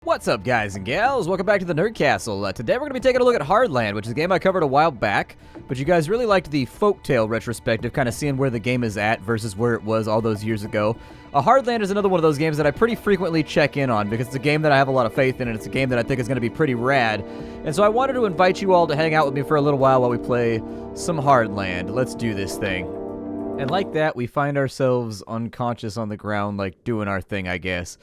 What's up, guys and gals? Welcome back to the Nerd Castle. Today we're going to be taking a look at Hardland, which is a game I covered a while back, but you guys really liked the folktale retrospective, kind of seeing where the game is at versus where it was all those years ago. Hardland is another one of those games that I pretty frequently check in on because it's a game that I have a lot of faith in, and it's a game that I think is going to be pretty rad. And so I wanted to invite you all to hang out with me for a little while we play some Hardland. Let's do this thing. And like that, we find ourselves unconscious on the ground, like doing our thing, I guess.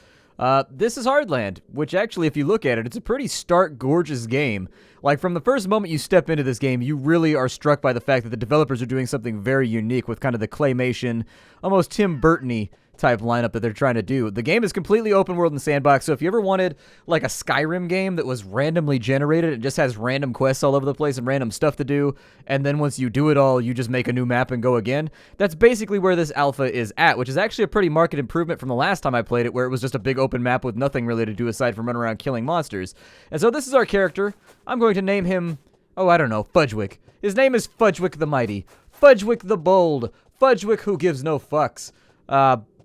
This is Hardland, which actually, if you look at it, it's a pretty stark, gorgeous game. Like, from the first moment you step into this game, you really are struck by the fact that the developers are doing something very unique with kind of the claymation, almost Tim Burton-y type lineup that they're trying to do. The game is completely open world and sandbox, so if you ever wanted like a Skyrim game that was randomly generated, it just has random quests all over the place and random stuff to do, and then once you do it all, you just make a new map and go again. That's basically where this alpha is at, which is actually a pretty marked improvement from the last time I played it, where it was just a big open map with nothing really to do aside from run around killing monsters. And so this is our character. I'm going to name him, oh, I don't know, Fudgewick. His name is Fudgewick the Mighty. Fudgewick the Bold. Fudgewick who gives no fucks.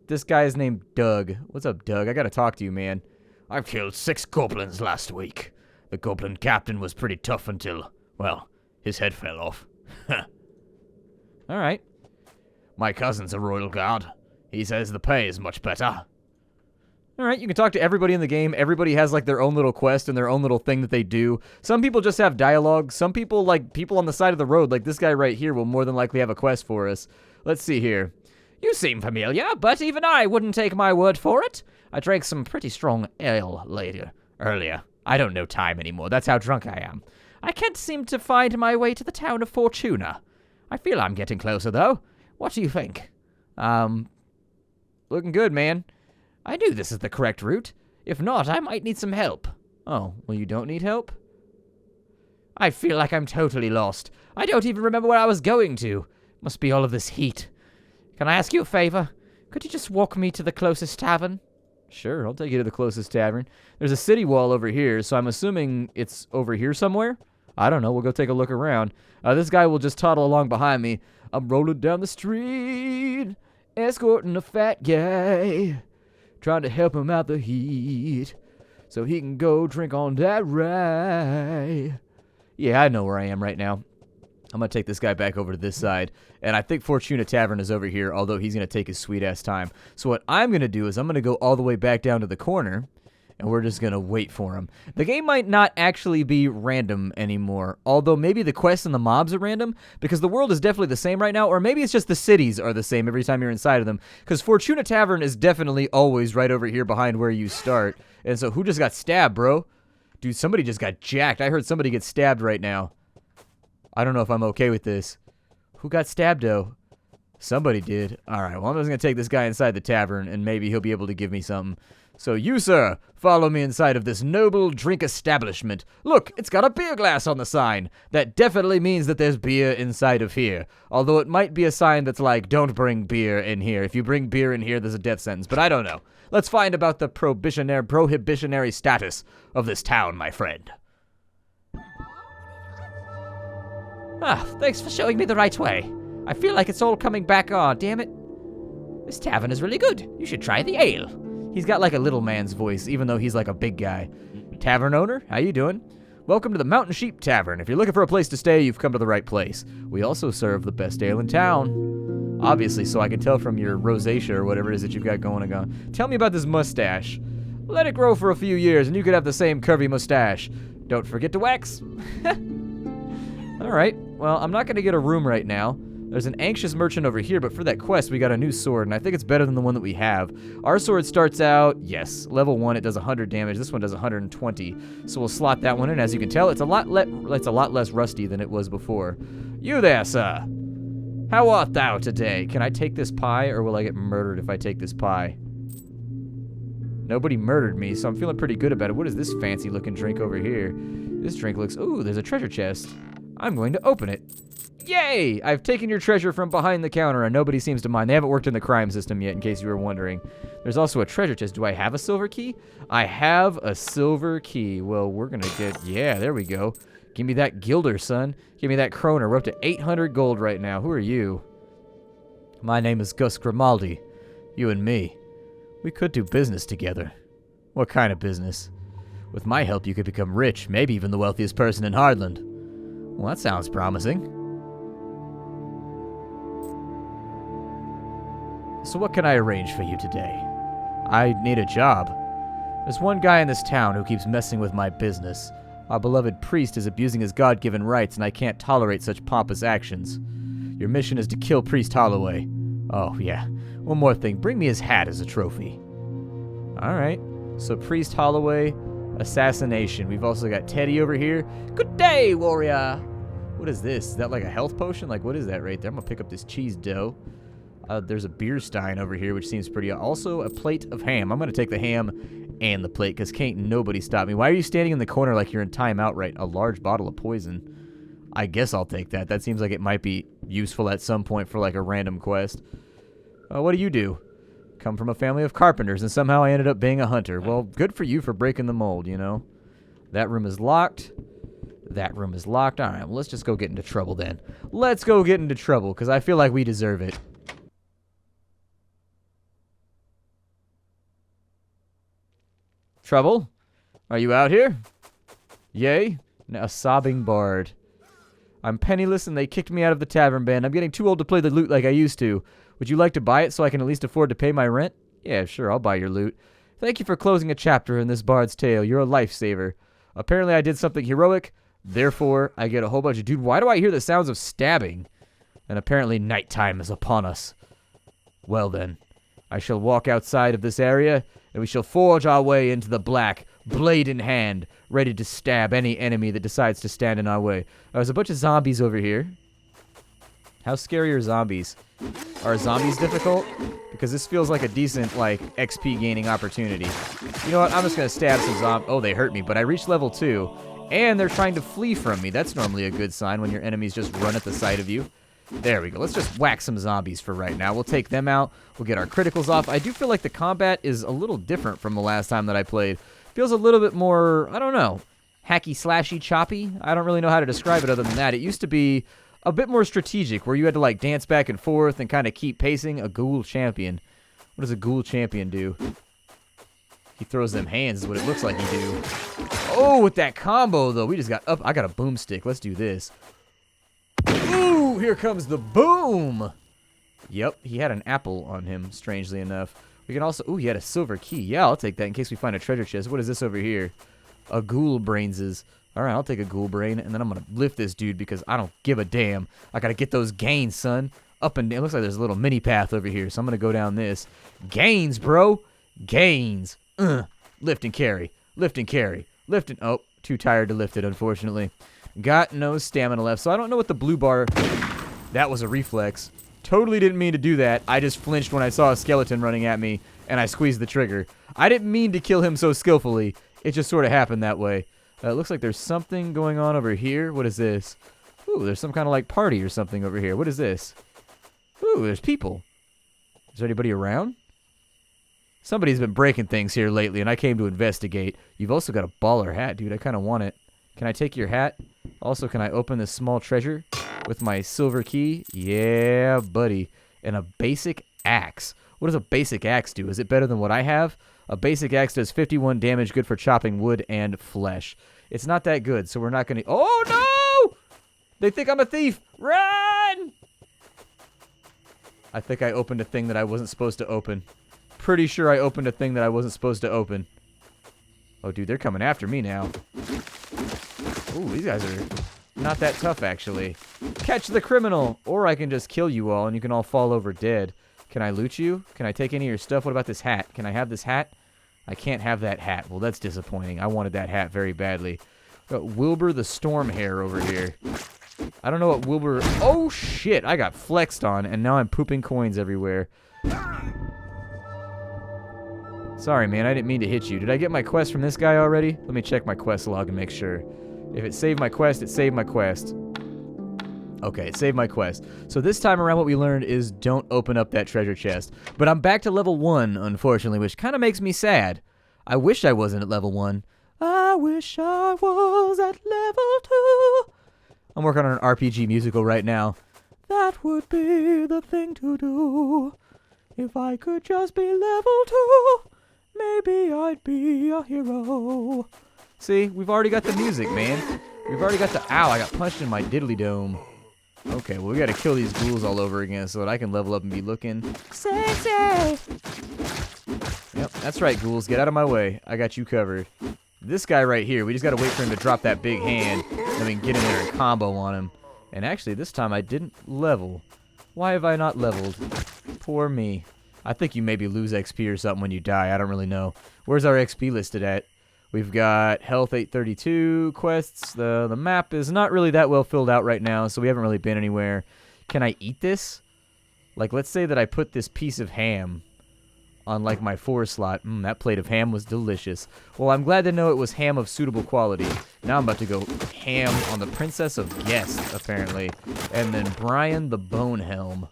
This guy is named Doug. What's up, Doug? I gotta talk to you, man. I've killed 6 goblins last week. The goblin captain was pretty tough until, well, his head fell off. Alright. My cousin's a royal guard. He says the pay is much better. Alright, you can talk to everybody in the game. Everybody has, like, their own little quest and their own little thing that they do. Some people just have dialogue. Some people, like, people on the side of the road, like this guy right here, will more than likely have a quest for us. Let's see here. You seem familiar, but even I wouldn't take my word for it. I drank some pretty strong ale earlier. I don't know time anymore. That's how drunk I am. I can't seem to find my way to the town of Fortuna. I feel I'm getting closer, though. What do you think? Looking good, man. I knew this is the correct route. If not, I might need some help. Oh, well, you don't need help? I feel like I'm totally lost. I don't even remember where I was going to. Must be all of this heat. Can I ask you a favor? Could you just walk me to the closest tavern? Sure, I'll take you to the closest tavern. There's a city wall over here, so I'm assuming it's over here somewhere? I don't know, we'll go take a look around. This guy will just toddle along behind me. I'm rolling down the street, escorting a fat guy, trying to help him out the heat, so he can go drink on that rye. Yeah, I know where I am right now. I'm going to take this guy back over to this side, and I think Fortuna Tavern is over here, although he's going to take his sweet-ass time. So what I'm going to do is I'm going to go all the way back down to the corner, and we're just going to wait for him. The game might not actually be random anymore, although maybe the quests and the mobs are random, because the world is definitely the same right now, or maybe it's just the cities are the same every time you're inside of them, because Fortuna Tavern is definitely always right over here behind where you start. And so who just got stabbed, bro? Dude, somebody just got jacked. I heard somebody get stabbed right now. I don't know if I'm okay with this. Who got stabbed, though? Somebody did. Alright, well, I'm just going to take this guy inside the tavern, and maybe he'll be able to give me something. So you, sir, follow me inside of this noble drink establishment. Look, it's got a beer glass on the sign. That definitely means that there's beer inside of here. Although it might be a sign that's like, don't bring beer in here. If you bring beer in here, there's a death sentence. But I don't know. Let's find about the prohibitionary status of this town, my friend. Ah, thanks for showing me the right way. I feel like it's all coming back on, damn it. This tavern is really good. You should try the ale. He's got like a little man's voice, even though he's like a big guy. Tavern owner, how you doing? Welcome to the Mountain Sheep Tavern. If you're looking for a place to stay, you've come to the right place. We also serve the best ale in town. Obviously, so I can tell from your rosacea or whatever it is that you've got going on. Tell me about this mustache. Let it grow for a few years, and you could have the same curvy mustache. Don't forget to wax. Alright, well, I'm not going to get a room right now. There's an anxious merchant over here, but for that quest, we got a new sword, and I think it's better than the one that we have. Our sword starts out, yes, level 1, it does 100 damage. This one does 120, so we'll slot that one in. As you can tell, it's a lot less rusty than it was before. You there, sir. How art thou today? Can I take this pie, or will I get murdered if I take this pie? Nobody murdered me, so I'm feeling pretty good about it. What is this fancy-looking drink over here? This drink looks... Ooh, there's a treasure chest. I'm going to open it. Yay! I've taken your treasure from behind the counter, and nobody seems to mind. They haven't worked in the crime system yet, in case you were wondering. There's also a treasure chest. Do I have a silver key? I have a silver key. Well, we're going to get... Yeah, there we go. Give me that gilder, son. Give me that kroner. We're up to 800 gold right now. Who are you? My name is Gus Grimaldi. You and me. We could do business together. What kind of business? With my help, you could become rich, maybe even the wealthiest person in Hardland. Well, that sounds promising. So what can I arrange for you today? I need a job. There's one guy in this town who keeps messing with my business. Our beloved priest is abusing his God-given rights, and I can't tolerate such pompous actions. Your mission is to kill Priest Holloway. Oh, yeah. One more thing. Bring me his hat as a trophy. Alright. So, Priest Holloway, assassination. We've also got Teddy over here. Good day, warrior! What is this? Is that like a health potion? Like, what is that right there? I'm gonna pick up this cheese dough. There's a beer stein over here, which seems pretty... Also, a plate of ham. I'm gonna take the ham and the plate, because can't nobody stop me. Why are you standing in the corner like you're in timeout, right? A large bottle of poison. I guess I'll take that. That seems like it might be useful at some point for, like, a random quest. What do you do? Come from a family of carpenters, and somehow I ended up being a hunter. Well, good for you for breaking the mold, you know? That room is locked. That room is locked. All right, well, let's just go get into trouble then. Let's go get into trouble, because I feel like we deserve it. Trouble? Are you out here? Yay? A sobbing bard. I'm penniless and they kicked me out of the tavern band. I'm getting too old to play the lute like I used to. Would you like to buy it so I can at least afford to pay my rent? Yeah, sure, I'll buy your lute. Thank you for closing a chapter in this bard's tale. You're a lifesaver. Apparently I did something heroic, therefore I get a whole bunch of... Dude, why do I hear the sounds of stabbing? And apparently nighttime is upon us. Well then, I shall walk outside of this area, and we shall forge our way into the black, blade in hand, ready to stab any enemy that decides to stand in our way. There's a bunch of zombies over here. How scary are zombies? Are zombies difficult? Because this feels like a decent, like, XP gaining opportunity. You know what? I'm just going to stab some zombies. Oh, they hurt me, but I reached level 2. And they're trying to flee from me. That's normally a good sign when your enemies just run at the sight of you. There we go. Let's just whack some zombies for right now. We'll take them out. We'll get our criticals off. I do feel like the combat is a little different from the last time that I played. Feels a little bit more, I don't know, hacky, slashy, choppy. I don't really know how to describe it other than that. It used to be a bit more strategic, where you had to, like, dance back and forth and kind of keep pacing. A ghoul champion. What does a ghoul champion do? He throws them hands is what it looks like he do. Oh, with that combo, though. We just got up. I got a boomstick. Let's do this. Ooh, here comes the boom. Yep, he had an apple on him, strangely enough. We can also... Ooh, he had a silver key. Yeah, I'll take that in case we find a treasure chest. What is this over here? A ghoul brainses. All right, I'll take a ghoul brain, and then I'm going to lift this dude because I don't give a damn. I got to get those gains, son. Up and down. It looks like there's a little mini path over here, so I'm going to go down this. Gains, bro. Gains. Lift and carry. Lift and carry. Lift and... Oh, too tired to lift it, unfortunately. Got no stamina left, so I don't know what the blue bar... That was a reflex. Totally didn't mean to do that. I just flinched when I saw a skeleton running at me, and I squeezed the trigger. I didn't mean to kill him so skillfully. It just sort of happened that way. It looks like there's something going on over here. What is this? Ooh, there's some kind of like party or something over here. What is this? Ooh, there's people. Is there anybody around? Somebody's been breaking things here lately, and I came to investigate. You've also got a baller hat, dude. I kind of want it. Can I take your hat? Also, can I open this small treasure with my silver key? Yeah, buddy. And a basic axe. What does a basic axe do? Is it better than what I have? A basic axe does 51 damage, good for chopping wood and flesh. It's not that good, so we're not going to... Oh, no! They think I'm a thief! Run! I think I opened a thing that I wasn't supposed to open. Pretty sure I opened a thing that I wasn't supposed to open. Oh, dude, they're coming after me now. Ooh, these guys are not that tough, actually. Catch the criminal! Or I can just kill you all, and you can all fall over dead. Can I loot you? Can I take any of your stuff? What about this hat? Can I have this hat? I can't have that hat. Well, that's disappointing. I wanted that hat very badly. Got Wilbur the Stormhair over here. I don't know what Wilbur... Oh, shit! I got flexed on, and now I'm pooping coins everywhere. Sorry, man. I didn't mean to hit you. Did I get my quest from this guy already? Let me check my quest log and make sure. If it saved my quest, it saved my quest. Okay, it saved my quest. So this time around what we learned is don't open up that treasure chest. But I'm back to level 1, unfortunately, which kind of makes me sad. I wish I wasn't at level 1. I wish I was at level 2. I'm working on an RPG musical right now. That would be the thing to do. If I could just be level 2, maybe I'd be a hero. See, we've already got the music, man. We've already got the... Ow, I got punched in my diddly dome. Okay, well, we gotta kill these ghouls all over again so that I can level up and be looking sexy. Yep, that's right, ghouls. Get out of my way. I got you covered. This guy right here, we just gotta wait for him to drop that big hand, then we can get in there and combo on him. And actually, this time I didn't level. Why have I not leveled? Poor me. I think you maybe lose XP or something when you die. I don't really know. Where's our XP listed at? We've got health 832, quests. The map is not really that well filled out right now, so we haven't really been anywhere. Can I eat this? Like, let's say that I put this piece of ham on, like, my 4 slot. That plate of ham was delicious. Well, I'm glad to know it was ham of suitable quality. Now I'm about to go ham on the Princess of Guest, apparently. And then Brian the Bonehelm.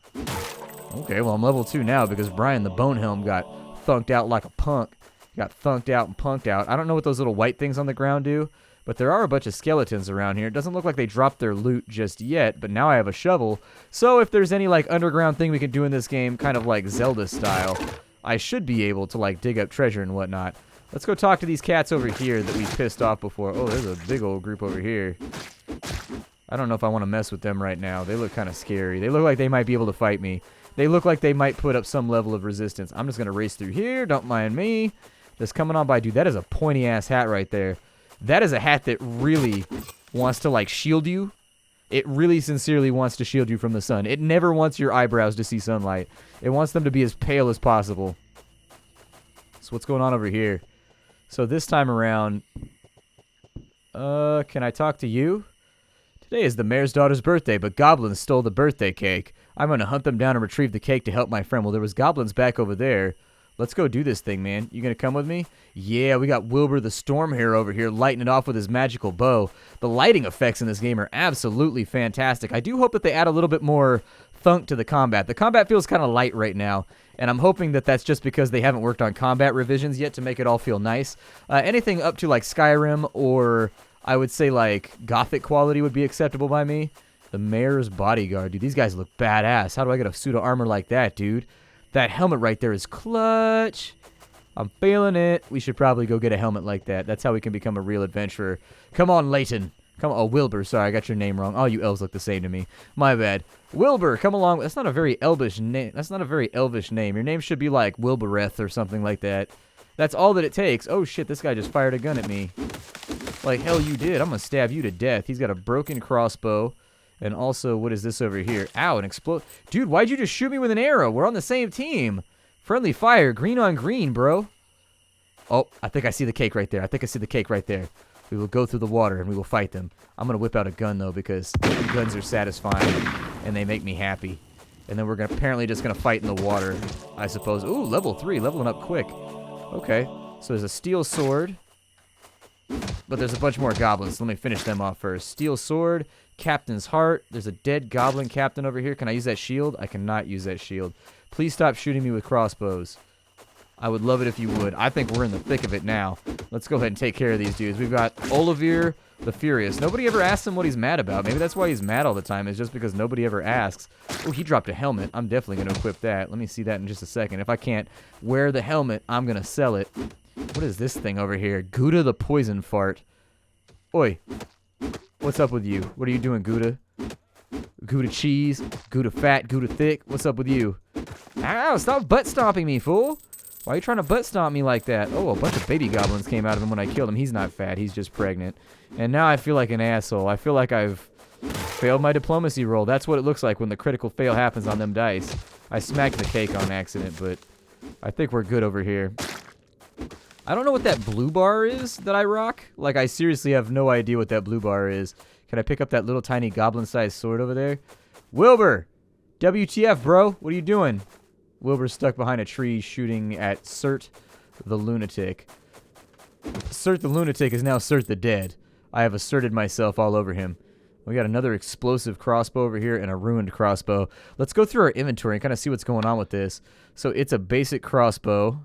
Okay, well, I'm level 2 now because Brian the Bonehelm got thunked out like a punk. Got thunked out and punked out. I don't know what those little white things on the ground do, but there are a bunch of skeletons around here. It doesn't look like they dropped their loot just yet, but now I have a shovel. So if there's any, like, underground thing we can do in this game, kind of like Zelda style, I should be able to, like, dig up treasure and whatnot. Let's go talk to these cats over here that we pissed off before. Oh, there's a big old group over here. I don't know if I want to mess with them right now. They look kind of scary. They look like they might be able to fight me. They look like they might put up some level of resistance. I'm just going to race through here. Don't mind me. That's coming on by. Dude, that is a pointy-ass hat right there. That is a hat that really wants to, like, shield you. It really sincerely wants to shield you from the sun. It never wants your eyebrows to see sunlight. It wants them to be as pale as possible. So what's going on over here? So this time around, can I talk to you? Today is the mayor's daughter's birthday, but goblins stole the birthday cake. I'm going to hunt them down and retrieve the cake to help my friend. Well, there was goblins back over there. Let's go do this thing, man. You gonna come with me? Yeah, we got Wilbur the Storm Hero over here lighting it off with his magical bow. The lighting effects in this game are absolutely fantastic. I do hope that they add a little bit more thunk to the combat. The combat feels kind of light right now, and I'm hoping that that's just because they haven't worked on combat revisions yet to make it all feel nice. Anything up to, like, Skyrim or, I would say, like, Gothic quality would be acceptable by me. The Mayor's Bodyguard. Dude, these guys look badass. How do I get a suit of armor like that, dude? That helmet right there is clutch. I'm feeling it. We should probably go get a helmet like that. That's how we can become a real adventurer. Come on, Leighton. Come on. Oh, Wilbur. Sorry, I got your name wrong. All you elves look the same to me. My bad. Wilbur, come along. That's not a very elvish name. That's not a very elvish name. Your name should be like Wilbureth or something like that. That's all that it takes. Oh, shit. This guy just fired a gun at me. Like hell you did. I'm going to stab you to death. He's got a broken crossbow. And also, what is this over here? Ow, an explode. Dude, why'd you just shoot me with an arrow? We're on the same team. Friendly fire. Green on green, bro. Oh, I think I see the cake right there. I think I see the cake right there. We will go through the water and we will fight them. I'm going to whip out a gun, though, because guns are satisfying and they make me happy. And then we're apparently just going to fight in the water, I suppose. Ooh, level 3. Leveling up quick. Okay. So there's a steel sword. But there's a bunch more goblins. So let me finish them off first. Steel sword. Captain's heart. There's a dead goblin captain over here. Can I use that shield? I cannot use that shield. Please stop shooting me with crossbows. I would love it if you would. I think we're in the thick of it now. Let's go ahead and take care of these dudes. We've got Olivier the Furious. Nobody ever asks him what he's mad about. Maybe that's why he's mad all the time. It's just because nobody ever asks. Oh, he dropped a helmet. I'm definitely going to equip that. Let me see that in just a second. If I can't wear the helmet, I'm going to sell it. What is this thing over here? Gouda the Poison Fart. Oi. What's up with you? What are you doing, Gouda? Gouda cheese, Gouda fat, Gouda thick. What's up with you? Ow, stop butt stomping me, fool. Why are you trying to butt stomp me like that? Oh, a bunch of baby goblins came out of him when I killed him. He's not fat. He's just pregnant. And now I feel like an asshole. I feel like I've failed my diplomacy roll. That's what it looks like when the critical fail happens on them dice. I smacked the cake on accident, but I think we're good over here. I don't know what that blue bar is that I rock. Like, I seriously have no idea what that blue bar is. Can I pick up that little tiny goblin-sized sword over there? Wilbur! WTF, bro? What are you doing? Wilbur's stuck behind a tree shooting at Cert the Lunatic. Cert the Lunatic is now Cert the Dead. I have asserted myself all over him. We got another explosive crossbow over here and a ruined crossbow. Let's go through our inventory and kind of see what's going on with this. So it's a basic crossbow.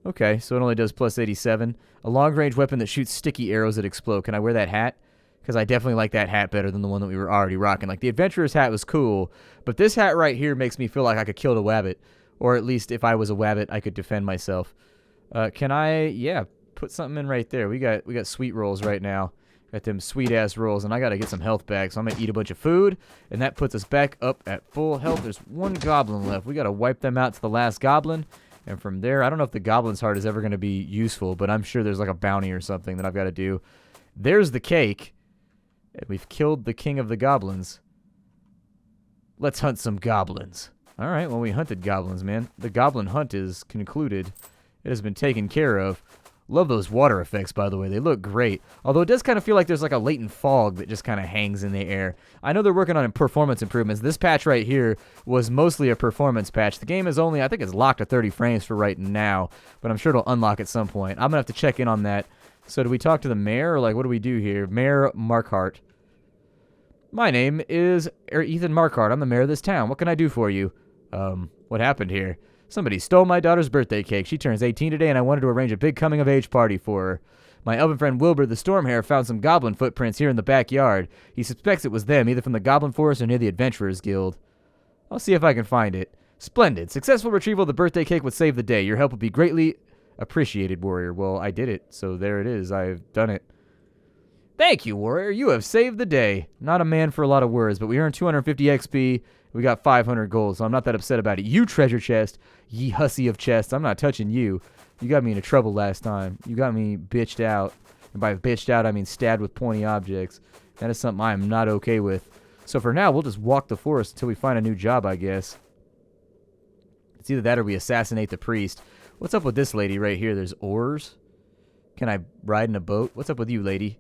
Okay, so it only does plus 87. A long-range weapon that shoots sticky arrows that explode. Can I wear that hat? Because I definitely like that hat better than the one that we were already rocking. Like, the adventurer's hat was cool, but this hat right here makes me feel like I could kill a wabbit. Or at least if I was a wabbit, I could defend myself. Can I? Yeah, put something in right there. We got sweet rolls right now. Got them sweet ass rolls, and I gotta get some health back, so I'm gonna eat a bunch of food, and that puts us back up at full health. There's one goblin left. We gotta wipe them out to the last goblin, and from there, I don't know if the goblin's heart is ever gonna be useful, but I'm sure there's like a bounty or something that I've got to do. There's the cake, and we've killed the king of the goblins. Let's hunt some goblins. All right, well, we hunted goblins, man. The goblin hunt is concluded. It has been taken care of. Love those water effects, by the way. They look great. Although it does kind of feel like there's like a latent fog that just kind of hangs in the air. I know they're working on performance improvements. This patch right here was mostly a performance patch. The game is only, I think it's locked to 30 frames for right now, but I'm sure it'll unlock at some point. I'm going to have to check in on that. So do we talk to the mayor, or like what do we do here? Mayor Markhart. My name is Ethan Markhart. I'm the mayor of this town. What can I do for you? What happened here? Somebody stole my daughter's birthday cake. She turns 18 today, and I wanted to arrange a big coming-of-age party for her. My elven friend Wilbur the Stormhare found some goblin footprints here in the backyard. He suspects it was them, either from the Goblin Forest or near the Adventurers Guild. I'll see if I can find it. Splendid. Successful retrieval of the birthday cake would save the day. Your help would be greatly appreciated, warrior. Well, I did it, so there it is. I've done it. Thank you, warrior. You have saved the day. Not a man for a lot of words, but we earned 250 XP. We got 500 gold, so I'm not that upset about it. You treasure chest, ye hussy of chests. I'm not touching you. You got me into trouble last time. You got me bitched out. And by bitched out, I mean stabbed with pointy objects. That is something I am not okay with. So for now, we'll just walk the forest until we find a new job, I guess. It's either that or we assassinate the priest. What's up with this lady right here? There's oars. Can I ride in a boat? What's up with you, lady?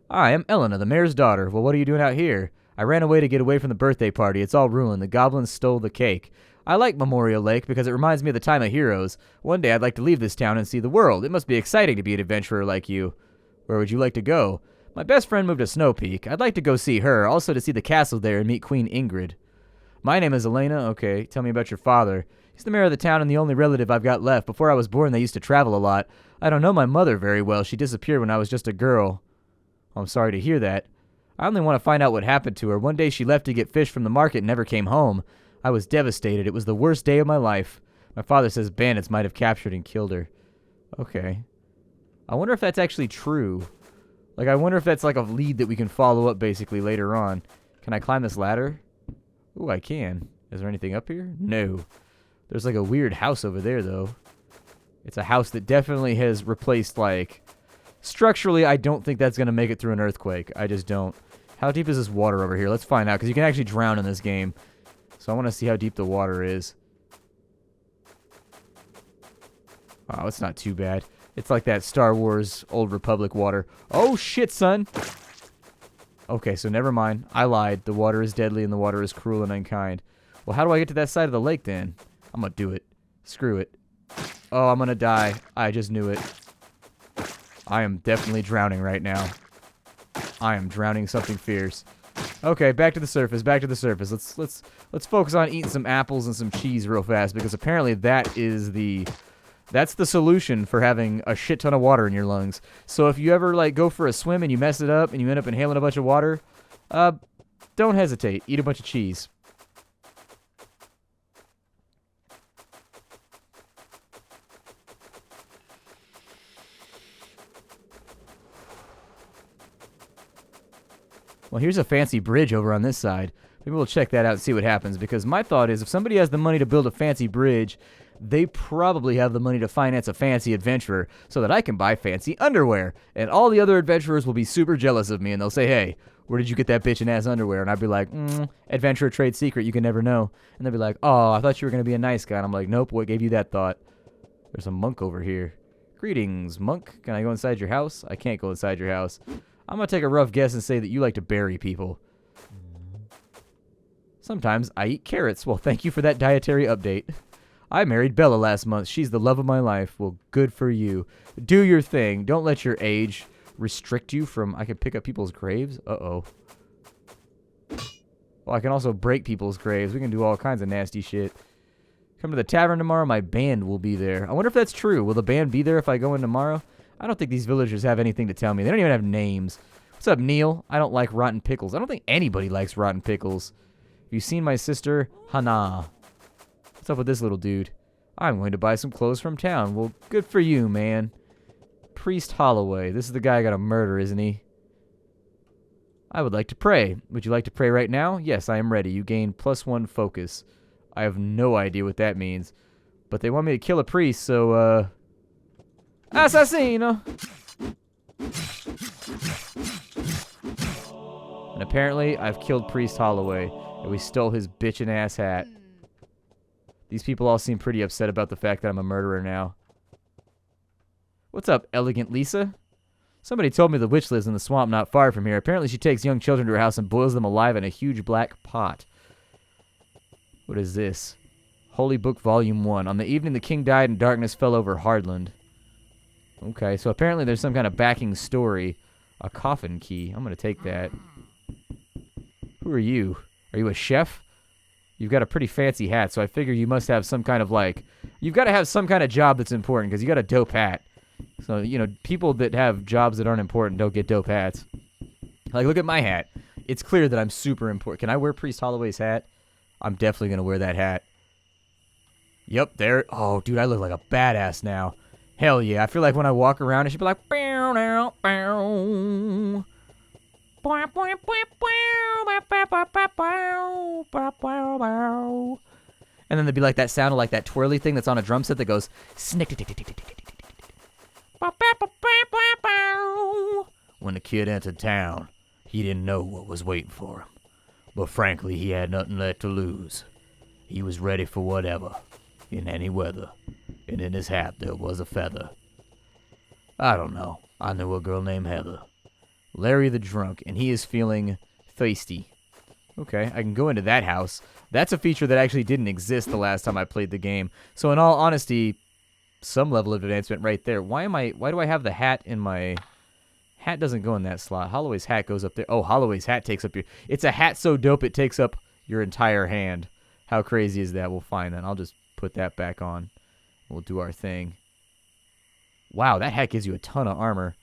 I am Elena, the mayor's daughter. Well, what are you doing out here? I ran away to get away from the birthday party. It's all ruined. The goblins stole the cake. I like Memorial Lake because it reminds me of the time of heroes. One day I'd like to leave this town and see the world. It must be exciting to be an adventurer like you. Where would you like to go? My best friend moved to Snow Peak. I'd like to go see her, also to see the castle there and meet Queen Ingrid. My name is Elena. Okay, tell me about your father. He's the mayor of the town and the only relative I've got left. Before I was born, they used to travel a lot. I don't know my mother very well. She disappeared when I was just a girl. I'm sorry to hear that. I only want to find out what happened to her. One day she left to get fish from the market and never came home. I was devastated. It was the worst day of my life. My father says bandits might have captured and killed her. Okay. I wonder if that's actually true. Like, I wonder if that's like a lead that we can follow up basically later on. Can I climb this ladder? Ooh, I can. Is there anything up here? No. There's like a weird house over there, though. It's a house that definitely has replaced, like... Structurally, I don't think that's going to make it through an earthquake. I just don't. How deep is this water over here? Let's find out, because you can actually drown in this game. So I want to see how deep the water is. Wow, it's not too bad. It's like that Star Wars Old Republic water. Oh, shit, son! Okay, so never mind. I lied. The water is deadly and the water is cruel and unkind. Well, how do I get to that side of the lake, then? I'm going to do it. Screw it. Oh, I'm going to die. I just knew it. I am definitely drowning right now. I am drowning something fierce. Okay, back to the surface. Back to the surface. Let's focus on eating some apples and some cheese real fast, because apparently that's the solution for having a shit ton of water in your lungs. So if you ever like go for a swim and you mess it up and you end up inhaling a bunch of water, don't hesitate. Eat a bunch of cheese. Well, here's a fancy bridge over on this side. Maybe we'll check that out and see what happens, because my thought is if somebody has the money to build a fancy bridge, they probably have the money to finance a fancy adventurer so that I can buy fancy underwear. And all the other adventurers will be super jealous of me, and they'll say, hey, where did you get that bitchin' ass underwear? And I'd be like, adventurer trade secret, you can never know. And they'll be like, oh, I thought you were going to be a nice guy. And I'm like, nope, what gave you that thought? There's a monk over here. Greetings, monk. Can I go inside your house? I can't go inside your house. I'm going to take a rough guess and say that you like to bury people. Sometimes I eat carrots. Well, thank you for that dietary update. I married Bella last month. She's the love of my life. Well, good for you. Do your thing. Don't let your age restrict you from... I can pick up people's graves? Uh-oh. Well, I can also break people's graves. We can do all kinds of nasty shit. Come to the tavern tomorrow. My band will be there. I wonder if that's true. Will the band be there if I go in tomorrow? I don't think these villagers have anything to tell me. They don't even have names. What's up, Neil? I don't like rotten pickles. I don't think anybody likes rotten pickles. Have you seen my sister? Hana. What's up with this little dude? I'm going to buy some clothes from town. Well, good for you, man. Priest Holloway. This is the guy I gotta murder, isn't he? I would like to pray. Would you like to pray right now? Yes, I am ready. You gain +1 focus. I have no idea what that means. But they want me to kill a priest, so, Assassino! And apparently, I've killed Priest Holloway, and we stole his bitchin' ass hat. These people all seem pretty upset about the fact that I'm a murderer now. What's up, Elegant Lisa? Somebody told me the witch lives in the swamp not far from here. Apparently she takes young children to her house and boils them alive in a huge black pot. What is this? Holy Book Volume 1. On the evening the king died and darkness fell over Hardland. Okay, so apparently there's some kind of backing story. A coffin key. I'm going to take that. Who are you? Are you a chef? You've got a pretty fancy hat, so I figure you must have some kind of, like... You've got to have some kind of job that's important, because you got a dope hat. So, you know, people that have jobs that aren't important don't get dope hats. Like, look at my hat. It's clear that I'm super important. Can I wear Priest Holloway's hat? I'm definitely going to wear that hat. Yep, there. Oh, dude, I look like a badass now. Hell yeah. I feel like when I walk around, it should be like... Bow, bow, bow. And then there'd be like that sound of like that twirly thing that's on a drum set that goes snick. When the kid entered town, he didn't know what was waiting for him. But frankly, he had nothing left to lose. He was ready for whatever, in any weather. And in his hat there was a feather. I don't know. I knew a girl named Heather. Larry the drunk, and he is feeling thirsty. Okay, I can go into that house. That's a feature that actually didn't exist the last time I played the game. So in all honesty, some level of advancement right there. Why do I have the hat in my... Hat doesn't go in that slot. Holloway's hat goes up there. Oh, Holloway's hat takes up your... It's a hat so dope it takes up your entire hand. How crazy is that? We'll find that. I'll just put that back on. We'll do our thing. Wow, that hat gives you a ton of armor.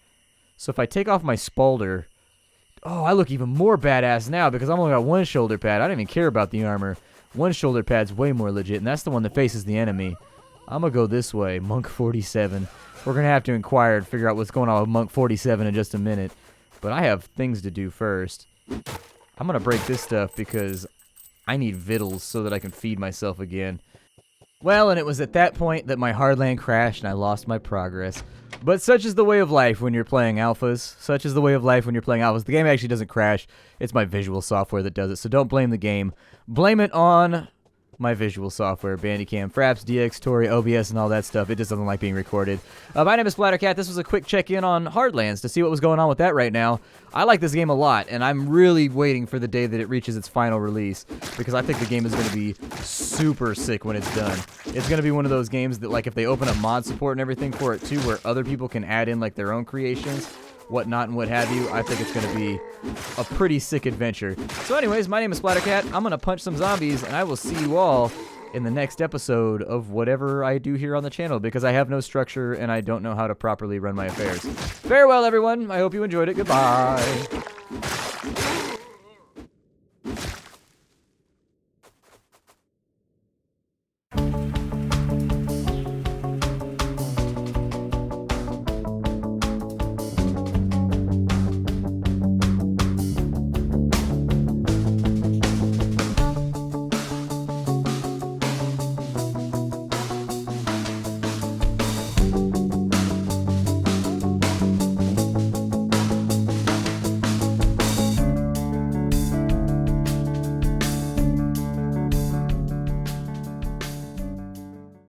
So if I take off my spalder... Oh, I look even more badass now because I've only got one shoulder pad. I don't even care about the armor. One shoulder pad's way more legit, and that's the one that faces the enemy. I'm going to go this way, Monk 47. We're going to have to inquire and figure out what's going on with Monk 47 in just a minute. But I have things to do first. I'm going to break this stuff because I need victuals so that I can feed myself again. Well, and it was at that point that my Hardland crashed and I lost my progress. But such is the way of life when you're playing alphas. Such is the way of life when you're playing alphas. The game actually doesn't crash. It's my visual software that does it. So don't blame the game. Blame it on my visual software. Bandicam, Fraps, DX, Tori, OBS, and all that stuff. It just doesn't like being recorded. My name is Splattercat. This was a quick check-in on Hardlands to see what was going on with that right now. I like this game a lot, and I'm really waiting for the day that it reaches its final release because I think the game is going to be super sick when it's done. It's going to be one of those games that, like, if they open up mod support and everything for it, too, where other people can add in, like, their own creations, whatnot and what have you, I think it's going to be a pretty sick adventure. So anyways, my name is Splattercat. I'm going to punch some zombies, and I will see you all in the next episode of whatever I do here on the channel because I have no structure and I don't know how to properly run my affairs. Farewell, everyone. I hope you enjoyed it. Goodbye.